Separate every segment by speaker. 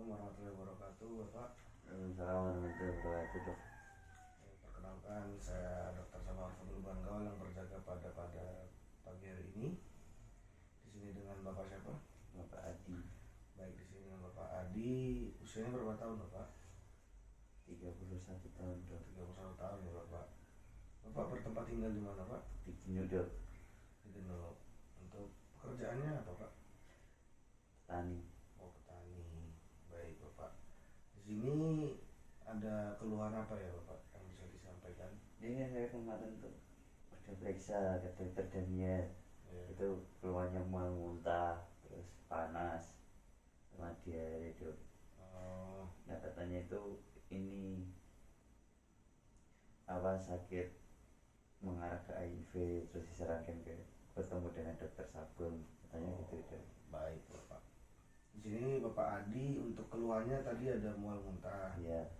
Speaker 1: warahmatullahi wabarakatuh, Bapak.
Speaker 2: Assalamualaikum warahmatullahi wabarakatuh.
Speaker 1: Perkenalkan, saya Dr. Sabar Fadul Banggawan yang berjaga pada pagi hari ini. Di sini dengan Bapak siapa?
Speaker 2: Bapak Adi.
Speaker 1: Baik, di sini dengan Bapak Adi. Usianya berapa tahun, Bapak?
Speaker 2: 31 tahun, Dok.
Speaker 1: 31 tahun ya, Bapak. Bapak bertempat tinggal di mana, Pak?
Speaker 2: Di Dok.
Speaker 1: Di Genuk. Untuk pekerjaannya apa, Pak?
Speaker 2: Petani.
Speaker 1: Oh, petani. Baik, Bapak. Di sini ada keluhan apa ya, Bapak, yang bisa disampaikan?
Speaker 2: Ini saya kemarin tuh udah periksa ke dokter dan ya, itu keluarnya mual muntah, terus panas, sama diare, Dok. Nah katanya itu ini apa sakit mengarah ke HIV, terus disarankan bertemu dengan dokter Sabun, katanya gitu, Dok.
Speaker 1: Baik, Bapak. Di sini Bapak Adi untuk keluhannya tadi ada mual muntah.
Speaker 2: Iya.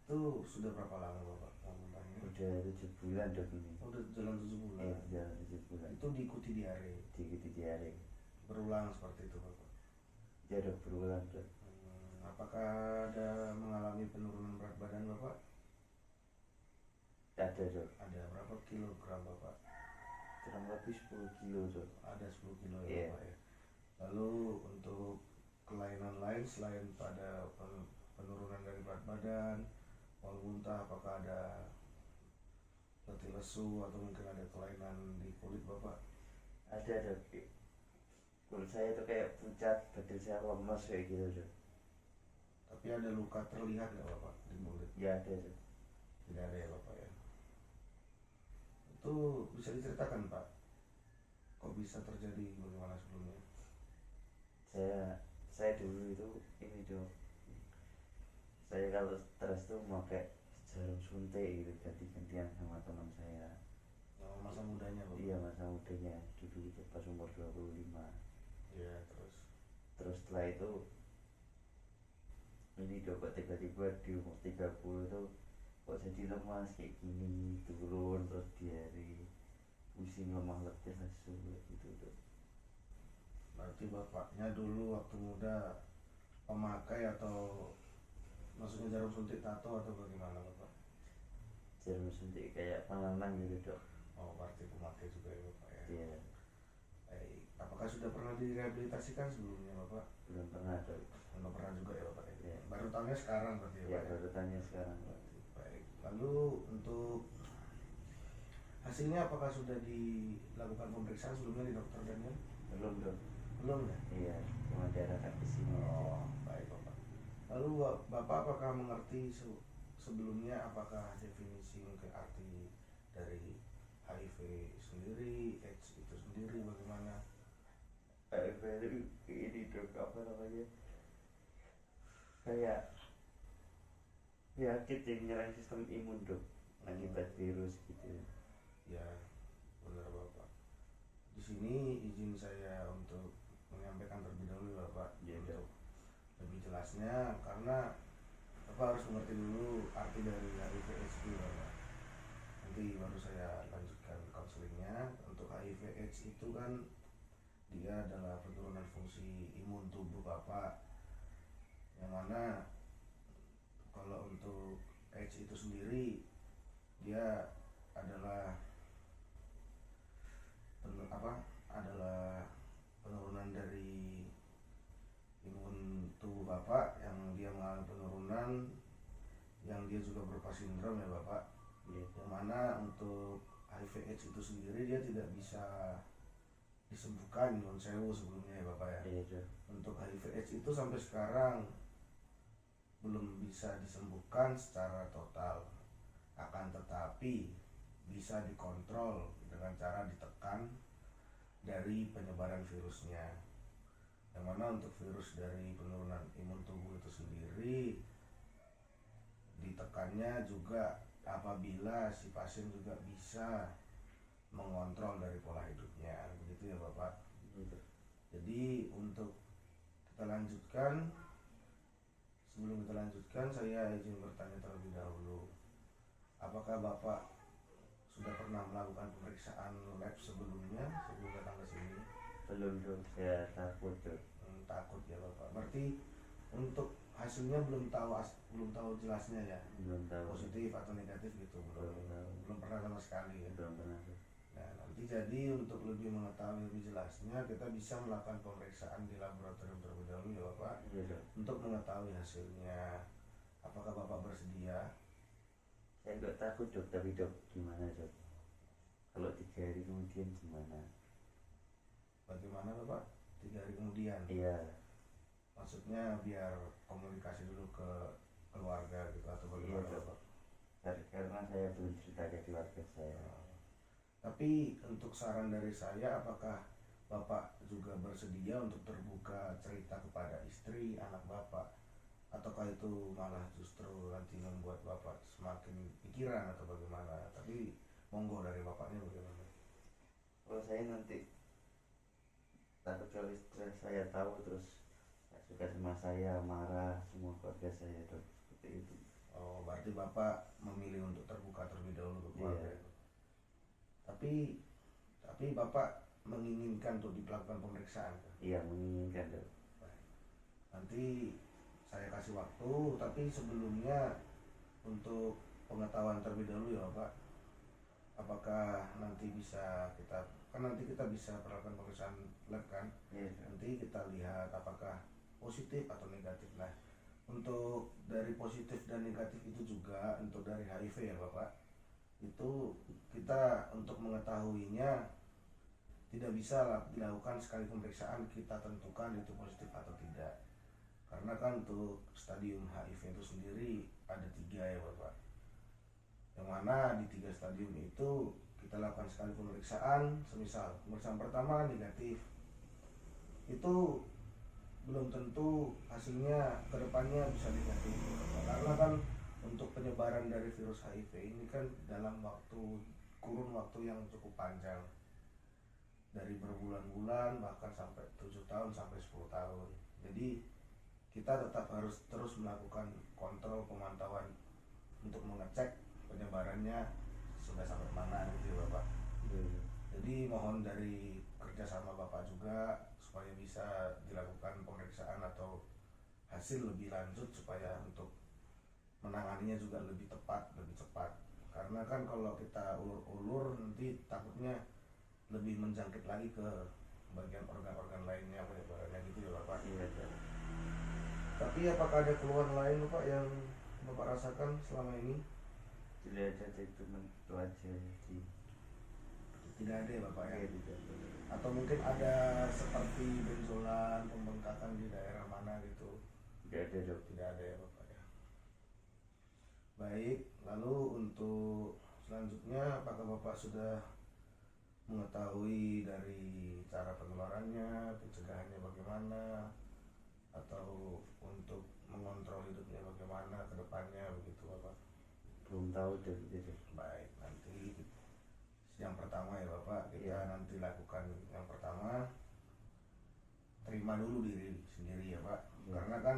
Speaker 1: Itu sudah berapa lama, Bapak, mual muntahnya?
Speaker 2: Udah 7 bulan, Dok, ini.
Speaker 1: Udah jalan 7 bulan.
Speaker 2: Jalan 7 bulan.
Speaker 1: Itu diikuti diare.
Speaker 2: Diikuti diare.
Speaker 1: Berulang seperti itu, Bapak.
Speaker 2: Ya udah berulang, Dok.
Speaker 1: Apakah ada mengalami penurunan berat badan, Bapak?
Speaker 2: Ada, Dok.
Speaker 1: Ada berapa kilogram, Bapak?
Speaker 2: Kurang lebih 10 kilo, Dok.
Speaker 1: Ada 10 kilo ya,
Speaker 2: Iya.
Speaker 1: Bapak ya. Lalu untuk kelainan lain selain pada penurunan dari berat badan, mual muntah, apakah ada letih lesu atau mungkin ada kelainan di kulit, Bapak?
Speaker 2: Ada, Dok. Kulit saya tuh kayak pucat, badan saya lemas kayak gitu, Dok.
Speaker 1: Tapi ada luka terlihat nggak, Bapak, di kulit?
Speaker 2: Ya ada, Dok.
Speaker 1: Tidak ada ya, Bapak ya. Itu bisa diceritakan, Pak, kok bisa terjadi, bagaimana sebelumnya?
Speaker 2: Saya dulu itu ini, Dok. Saya kalau stres tuh pakai jarum suntik gitu, ganti-gantian sama teman saya.
Speaker 1: Masa mudanya, Bapak?
Speaker 2: Iya, masa mudanya dulu itu pas umur 25.
Speaker 1: Iya,
Speaker 2: Terus setelah itu ini, Dok, kok tiba-tiba di umur 30 tuh kok jadi lemas kayak gini, turun terus diare, pusing, lemah, letih, lesu gitu, Dok.
Speaker 1: berarti bapaknya dulu waktu muda pemakai atau maksudnya jarum suntik tato atau bagaimana, Bapak?
Speaker 2: Jarum suntik kayak penenang gitu, Dok.
Speaker 1: Oh, berarti pemakai juga ya, Bapak ya.
Speaker 2: Iya.
Speaker 1: Baik, apakah sudah pernah direhabilitasikan sebelumnya, Bapak?
Speaker 2: Belum pernah, Dok.
Speaker 1: Belum pernah juga ya, Bapak ya.
Speaker 2: Iya.
Speaker 1: Baru tahunya sekarang berarti ya,
Speaker 2: Ya,
Speaker 1: Pak ya?
Speaker 2: baru tanya sekarang, Pak.
Speaker 1: Baik, lalu untuk hasilnya apakah sudah dilakukan pemeriksaan sebelumnya di dokter Daniel?
Speaker 2: Belum, Dok.
Speaker 1: Belum ya?
Speaker 2: Iya, cuma diarahkan ke sini aja.
Speaker 1: Oh, baik, Bapak. Lalu Bapak apakah mengerti sebelumnya apakah definisi mungkin arti dari HIV sendiri, AIDS itu sendiri bagaimana?
Speaker 2: Baru ini, Dok, apa namanya, kayak penyakit yang menyerang sistem imun, Dok, akibat virus gitu.
Speaker 1: Ya, benar, Bapak. Di sini izin saya untuk menyampaikan terlebih dahulu, Bapak,
Speaker 2: Ya,
Speaker 1: untuk lebih jelasnya, karena Bapak harus mengerti dulu arti dari HIV/AIDS itu, Bapak. Nanti baru saya lanjutkan konselingnya. Untuk HIV/AIDS itu kan dia adalah penurunan fungsi imun tubuh Bapak, yang mana kalau untuk AIDS itu sendiri dia adalah penurunan dari imun tubuh Bapak, yang dia mengalami penurunan, yang dia juga berupa sindrom ya, Bapak. Yang mana untuk HIV/AIDS itu sendiri dia tidak bisa disembuhkan, non sewu sebelumnya ya, Bapak ya. Untuk HIV/AIDS itu sampai sekarang belum bisa disembuhkan secara total, akan tetapi bisa dikontrol dengan cara ditekan dari penyebaran virusnya. Yang mana untuk virus dari penurunan imun tubuh itu sendiri ditekannya juga apabila si pasien juga bisa mengontrol dari pola hidupnya, begitu ya, Bapak. Jadi untuk kita lanjutkan, sebelum kita lanjutkan saya izin bertanya terlebih dahulu, apakah Bapak sudah pernah melakukan pemeriksaan lab sebelumnya sebelum datang ke sini?
Speaker 2: Belum, Dok. Saya takut, Dok.
Speaker 1: Takut ya, Bapak. Berarti untuk hasilnya belum tahu jelasnya ya,
Speaker 2: belum tahu,
Speaker 1: positif atau negatif gitu, belum pernah sama sekali ya.
Speaker 2: Belum pernah.
Speaker 1: Nah, nanti jadi untuk lebih mengetahui lebih jelasnya kita bisa melakukan pemeriksaan di laboratorium terlebih dahulu ya Bapak,
Speaker 2: Iya,
Speaker 1: untuk mengetahui hasilnya. Apakah Bapak bersedia?
Speaker 2: saya nggak takut dok, tapi dok gimana dok? Kalau 3 hari kemudian gimana?
Speaker 1: Bagaimana Bapak? 3 hari kemudian?
Speaker 2: Iya.
Speaker 1: Maksudnya biar komunikasi dulu ke keluarga gitu atau bagaimana?
Speaker 2: Iya dok. Karena saya belum cerita ke keluarga saya.
Speaker 1: Tapi untuk saran dari saya, apakah Bapak juga bersedia untuk terbuka cerita kepada istri, anak Bapak? Ataukah itu malah justru nanti membuat Bapak semakin pikiran atau bagaimana? Tapi monggo dari Bapaknya bagaimana?
Speaker 2: Kalau saya nanti takut kalau istri saya tahu terus gak suka sama saya, marah semua keluarga saya dok, seperti itu.
Speaker 1: Oh, berarti Bapak memilih untuk terbuka terlebih dahulu ke keluarga.
Speaker 2: Iya.
Speaker 1: Tapi Bapak menginginkan untuk dilakukan pemeriksaan kan?
Speaker 2: Iya, menginginkan dok.
Speaker 1: Nanti saya kasih waktu, tapi sebelumnya untuk pengetahuan terlebih dahulu ya Bapak, apakah nanti bisa nanti kita bisa melakukan pemeriksaan lab kan?
Speaker 2: Iya.
Speaker 1: Nanti kita lihat apakah positif atau negatif. Nah, untuk dari positif dan negatif itu juga untuk dari HIV ya Bapak, itu kita untuk mengetahuinya tidak bisa dilakukan sekali pemeriksaan kita tentukan itu positif atau tidak. Karena kan untuk stadium HIV itu sendiri ada 3 ya Bapak, yang mana di 3 stadium itu kita lakukan sekali pemeriksaan. Semisal pemeriksaan pertama negatif, itu belum tentu hasilnya kedepannya bisa negatif ya Bapak. Karena kan untuk penyebaran dari virus HIV ini kan dalam kurun waktu yang cukup panjang, dari berbulan-bulan bahkan sampai 7 tahun sampai 10 tahun. Jadi kita tetap harus terus melakukan kontrol pemantauan untuk mengecek penyebarannya sudah sampai mana gitu ya Bapak. Jadi mohon dari kerjasama Bapak juga supaya bisa dilakukan pemeriksaan atau hasil lebih lanjut supaya untuk menanganinya juga lebih tepat, lebih cepat. Karena kan kalau kita ulur-ulur nanti takutnya lebih menjangkit lagi ke bagian organ-organ lainnya penyebarannya gitu ya Bapak.
Speaker 2: Iya.
Speaker 1: Tapi apakah ada keluhan lain Bapak yang Bapak rasakan selama ini?
Speaker 2: Tidak ada, cuma itu aja sih.
Speaker 1: Tidak ada ya Bapak ya?
Speaker 2: Iya, tidak.
Speaker 1: Atau mungkin ada seperti benjolan, pembengkakan di daerah mana gitu?
Speaker 2: Tidak ada dok.
Speaker 1: Tidak ada ya Bapak ya. Baik, lalu untuk selanjutnya apakah Bapak sudah mengetahui dari cara penularannya, pencegahannya bagaimana, atau untuk mengontrol hidupnya bagaimana ke depannya begitu Bapak?
Speaker 2: Belum tahu dok.
Speaker 1: Baik, nanti yang pertama ya Bapak, kita
Speaker 2: Iya.
Speaker 1: nanti lakukan yang pertama, terima dulu diri sendiri ya Pak.
Speaker 2: Iya.
Speaker 1: Karena kan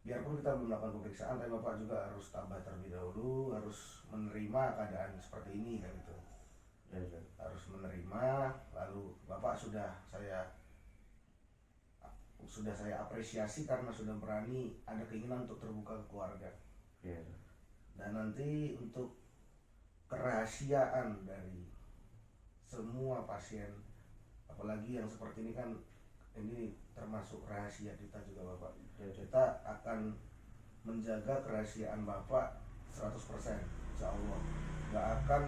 Speaker 1: biarpun kita belum melakukan pemeriksaan, tapi Bapak juga harus tabah terlebih dahulu, harus menerima keadaan seperti ini kan gitu.
Speaker 2: Iya.
Speaker 1: Harus menerima, lalu Bapak sudah saya apresiasi karena sudah berani ada keinginan untuk terbuka ke keluarga.
Speaker 2: Iya.
Speaker 1: Dan nanti untuk kerahasiaan dari semua pasien, apalagi yang seperti ini kan, ini termasuk rahasia kita juga Bapak. Kita akan menjaga kerahasiaan Bapak 100%, insya Allah. Gak akan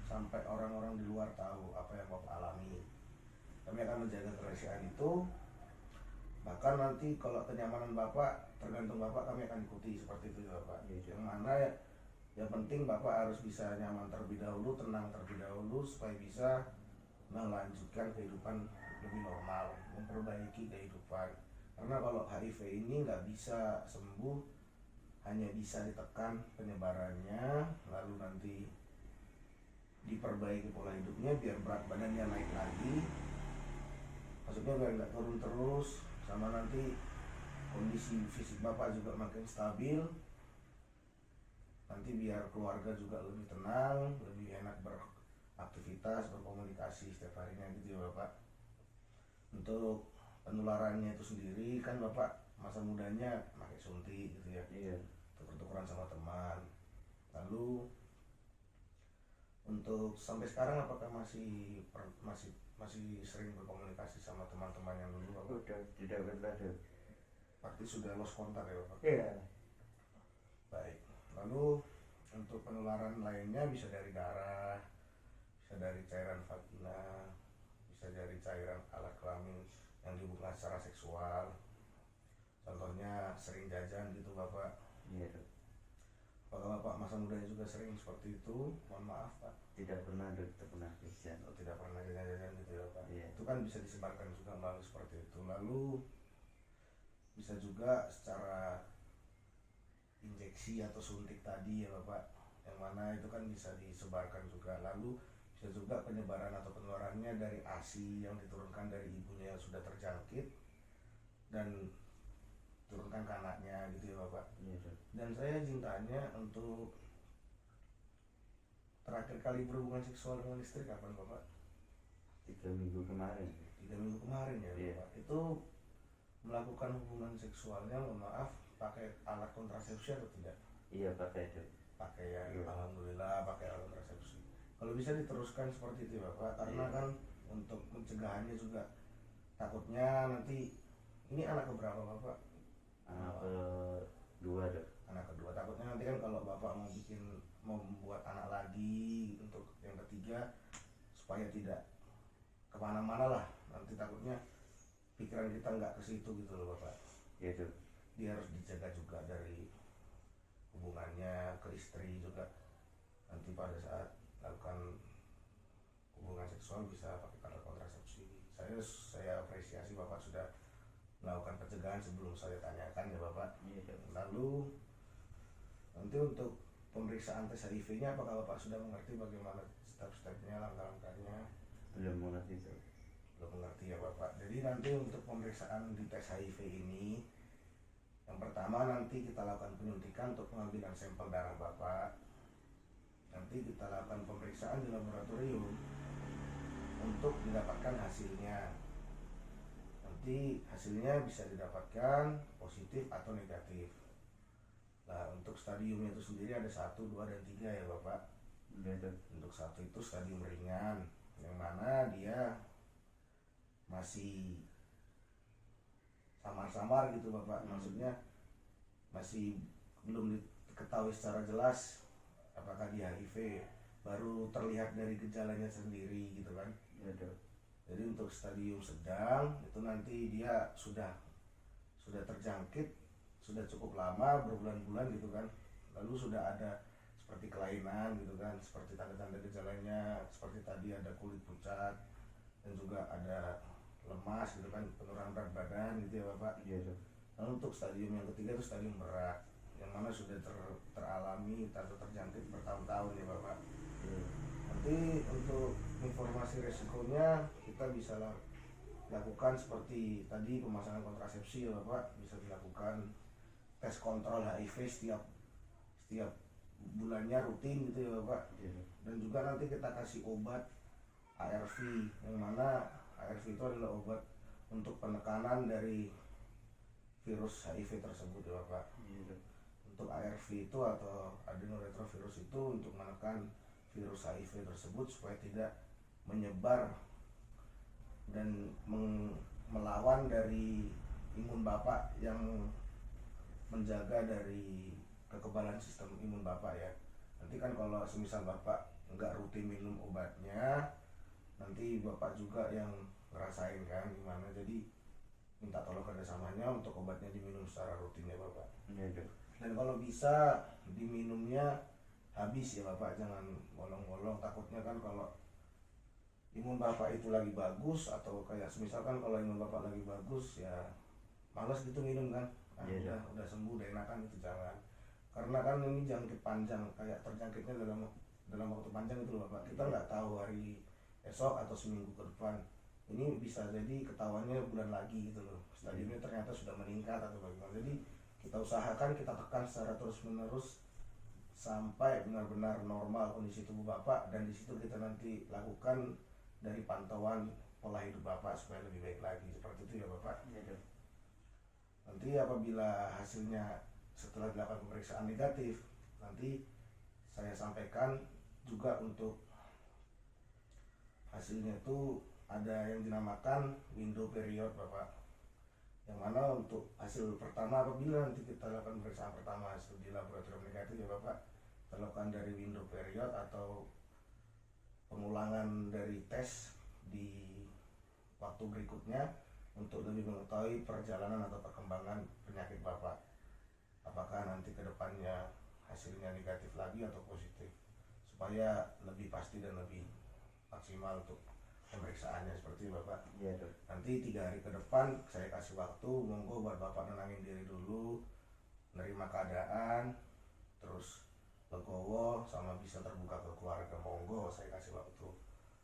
Speaker 1: sampai orang-orang di luar tahu apa yang Bapak alami. Kami akan menjaga kerahasiaan itu. Bahkan nanti kalau kenyamanan Bapak tergantung Bapak, kami akan ikuti seperti itu ya Bapak. Yang mana yang penting Bapak harus bisa nyaman terlebih dahulu, tenang terlebih dahulu supaya bisa melanjutkan kehidupan lebih normal, memperbaiki kehidupan. Karena kalau HIV ini nggak bisa sembuh, hanya bisa ditekan penyebarannya, lalu nanti diperbaiki pola hidupnya biar berat badannya naik lagi, maksudnya biar nggak turun terus, sama nanti kondisi fisik Bapak juga makin stabil, nanti biar keluarga juga lebih tenang, lebih enak beraktivitas, berkomunikasi setiap harinya gitu ya Bapak. Untuk penularannya itu sendiri kan Bapak masa mudanya pakai suntik gitu ya,
Speaker 2: Iya.
Speaker 1: tuker-tukeran sama teman. Lalu untuk sampai sekarang apakah masih sering berkomunikasi sama teman-teman yang dulu Bapak?
Speaker 2: Udah tidak pernah ada.
Speaker 1: Pasti sudah lost kontak ya Bapak?
Speaker 2: Iya.
Speaker 1: Baik. Lalu untuk penularan lainnya bisa dari darah, bisa dari cairan vagina, bisa dari cairan alat kelamin yang dihubungkan secara seksual. Contohnya sering jajan gitu Bapak.
Speaker 2: Iya dok.
Speaker 1: Apakah Bapak masa mudanya juga sering seperti itu? Mohon maaf Pak.
Speaker 2: Tidak pernah dok, tidak pernah jajan.
Speaker 1: Oh, tidak pernah jajan-jajan gitu ya Pak.
Speaker 2: Iya.
Speaker 1: Itu kan bisa disebarkan juga melalui seperti itu. Lalu bisa juga secara injeksi atau suntik tadi ya Bapak, yang mana itu kan bisa disebarkan juga. Lalu bisa juga penyebaran atau penularannya dari ASI yang diturunkan dari ibunya yang sudah terjangkit dan turunkan ke anaknya gitu ya Bapak.
Speaker 2: Iya dok.
Speaker 1: Dan saya izin tanya, untuk terakhir kali berhubungan seksual dengan istri kapan Bapak?
Speaker 2: 3 minggu kemarin.
Speaker 1: 3 minggu kemarin ya
Speaker 2: Iya.
Speaker 1: Bapak. Itu melakukan hubungan seksualnya, mohon maaf, pakai alat kontrasepsi atau tidak?
Speaker 2: Iya pakai dok.
Speaker 1: Pakai ya,
Speaker 2: Iya.
Speaker 1: alhamdulillah pakai alat kontrasepsi. Kalau bisa diteruskan seperti itu ya Bapak, karena
Speaker 2: Iya.
Speaker 1: kan untuk pencegahannya juga takutnya nanti, ini anak keberapa Bapak?
Speaker 2: Anak kedua dok.
Speaker 1: Anak kedua. Takutnya nanti kan kalau Bapak mau membuat anak lagi untuk yang ketiga, supaya tidak kemana-mana lah, nanti takutnya pikiran kita nggak ke situ gitu loh Bapak.
Speaker 2: Iya dok.
Speaker 1: Dia harus dijaga juga dari hubungannya ke istri juga, nanti pada saat lakukan hubungan seksual bisa pakai alat kontrasepsi. Saya apresiasi Bapak sudah melakukan pencegahan sebelum saya tanyakan ya Bapak.
Speaker 2: Iya dok.
Speaker 1: Lalu nanti untuk pemeriksaan tes HIV-nya, apakah Bapak sudah mengerti bagaimana step-stepnya, langkah-langkahnya?
Speaker 2: Belum mengerti dok.
Speaker 1: Belum mengerti ya Bapak. Jadi nanti untuk pemeriksaan di tes HIV ini, yang pertama nanti kita lakukan penyuntikan untuk pengambilan sampel darah Bapak. Nanti kita lakukan pemeriksaan di laboratorium untuk mendapatkan hasilnya. Nanti hasilnya bisa didapatkan positif atau negatif. Nah, untuk stadiumnya itu sendiri ada 1, 2, dan 3 ya Bapak.
Speaker 2: Iya dok.
Speaker 1: Untuk 1 itu stadium ringan, yang mana dia masih samar-samar gitu Bapak. Maksudnya masih belum diketahui secara jelas apakah dia HIV, baru terlihat dari gejalanya sendiri gitu kan.
Speaker 2: Iya dok.
Speaker 1: Jadi untuk stadium sedang itu nanti dia sudah terjangkit, sudah cukup lama, berbulan-bulan gitu kan. Lalu sudah ada seperti kelainan gitu kan, seperti tanda-tanda gejalanya, seperti tadi ada kulit pucat dan juga ada lemas gitu kan, penurunan berat badan gitu ya Bapak.
Speaker 2: Iya dok.
Speaker 1: Lalu untuk stadium yang ketiga itu stadium berat, yang mana sudah teralami atau terjangkit bertahun-tahun ya Bapak.
Speaker 2: Iya.
Speaker 1: Nanti untuk informasi resikonya kita bisa lakukan seperti tadi, pemasangan kontrasepsi ya Bapak, bisa dilakukan tes kontrol HIV setiap bulannya rutin gitu ya Bapak.
Speaker 2: Iya dok.
Speaker 1: Dan juga nanti kita kasih obat ARV, yang mana ARV itu adalah obat untuk penekanan dari virus HIV tersebut ya Bapak.
Speaker 2: Iya dok.
Speaker 1: Untuk ARV itu atau adenoretrovirus itu untuk menekan virus HIV tersebut supaya tidak menyebar dan melawan dari imun Bapak yang menjaga dari kekebalan sistem imun Bapak ya. Nanti kan kalau semisal Bapak nggak rutin minum obatnya, nanti Bapak juga yang ngerasain kan gimana. Jadi minta tolong kerjasamanya untuk obatnya diminum secara rutin ya Bapak.
Speaker 2: Iya dok.
Speaker 1: Dan kalau bisa diminumnya habis ya Bapak, jangan bolong-bolong. Takutnya kan kalau imun Bapak itu lagi bagus, atau kayak misalkan kalau imun Bapak lagi bagus ya malas gitu minum kan. Nah,
Speaker 2: Iya,
Speaker 1: udah sembuh, udah enakan, itu jangan. Karena kan ini jangkit panjang, kayak terjangkitnya dalam waktu panjang itu loh Bapak. Kita nggak tahu hari esok atau seminggu ke depan. Ini bisa jadi ketahuannya bulan lagi gitu loh. Stadiumnya ternyata sudah meningkat atau bagaimana. Jadi kita usahakan, kita tekan secara terus-menerus sampai benar-benar normal kondisi tubuh Bapak, dan di situ kita nanti lakukan dari pantauan pola hidup Bapak supaya lebih baik lagi, seperti itu ya Bapak.
Speaker 2: Iya dok.
Speaker 1: Nanti apabila hasilnya setelah dilakukan pemeriksaan negatif, nanti saya sampaikan juga untuk hasilnya itu ada yang dinamakan window period Bapak, yang mana untuk hasil pertama apabila nanti kita lakukan pemeriksaan pertama hasil di laboratorium negatif ya Bapak, terlakukan dari window period atau pengulangan dari tes di waktu berikutnya untuk lebih mengetahui perjalanan atau perkembangan penyakit Bapak, apakah nanti kedepannya hasilnya negatif lagi atau positif, supaya lebih pasti dan lebih maksimal untuk pemeriksaannya seperti Bapak.
Speaker 2: Iya dok.
Speaker 1: Nanti 3 hari ke depan saya kasih waktu, monggo buat Bapak nenangin diri dulu, nerima keadaan, terus legowo sama bisa terbuka ke keluarga, monggo saya kasih waktu.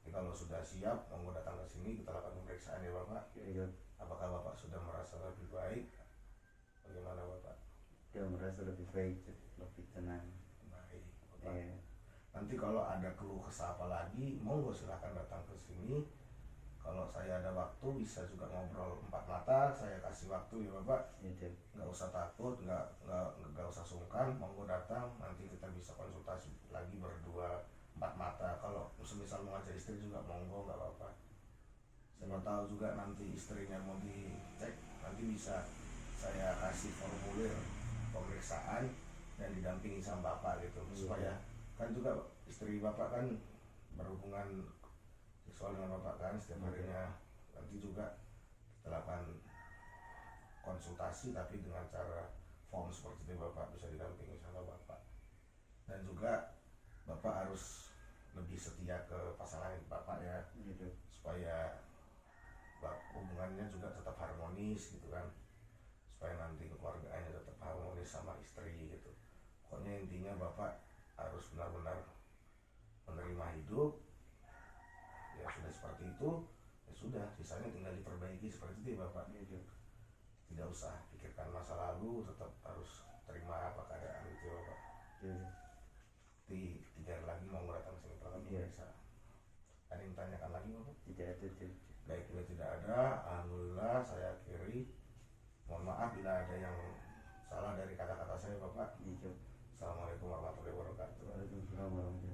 Speaker 1: Jadi kalau sudah siap, monggo datang ke sini kita lakukan pemeriksaan ya Bapak.
Speaker 2: Iya.
Speaker 1: Apakah Bapak sudah merasa lebih baik? Bagaimana Bapak?
Speaker 2: Dia merasa lebih baik, lebih tenang.
Speaker 1: Baik Bapak.
Speaker 2: Iya.
Speaker 1: Nanti kalau ada keluh kesah apa lagi, monggo silahkan datang ke sini. Kalau saya ada waktu bisa juga ngobrol 4 mata, saya kasih waktu ya Bapak.
Speaker 2: Iya dok.
Speaker 1: Nggak usah takut, nggak usah sungkan, monggo datang. Nanti kita bisa konsultasi lagi berdua 4 mata. Kalau misal mau ngajak istri juga monggo, nggak apa-apa. Siapa tahu juga nanti istrinya mau dicek, nanti bisa saya kasih formulir pemeriksaan dan didampingi sama Bapak gitu, supaya kan juga istri Bapak kan berhubungan seksual dengan Bapak kan setiap harinya. Nanti juga kita lakukan konsultasi tapi dengan cara form seperti itu, Bapak bisa didampingi sama Bapak. Dan juga Bapak harus lebih setia ke pasangan Bapak ya, supaya hubungannya juga tetap harmonis gitu kan, supaya nanti keluarganya tetap harmonis sama istri gitu. Pokoknya intinya Bapak harus benar-benar menerima hidup. Ya sudah seperti itu, ya sudah, sisanya tinggal diperbaiki seperti itu ya Bapak. Tidak usah pikirkan masa lalu, tetap harus terima apa keadaan itu ya Bapak. Di 3 hari lagi mau datang sini kalau bisa. Ada yang tanyakan lagi Bapak?
Speaker 2: Tidak ada dok.
Speaker 1: Baik, bila tidak ada, alhamdulillah saya akhiri. Mohon maaf bila ada yang salah dari kata-kata saya Bapak.
Speaker 2: Iya dok.
Speaker 1: Assalamualaikum warahmatullahi wabarakatuh.
Speaker 2: Waalaikumsalam warahmatullahi wabarakatuh.